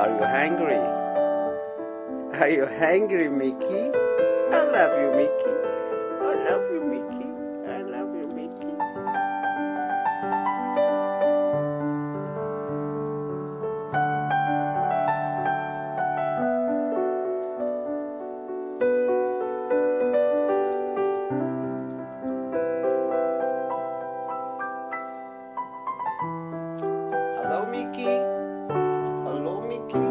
Are you hungry? Are you hungry, Mickey? I love you, Mickey. I love you, Mickey. I love you, Mickey. Hello, Mickey. Hello, Mickey.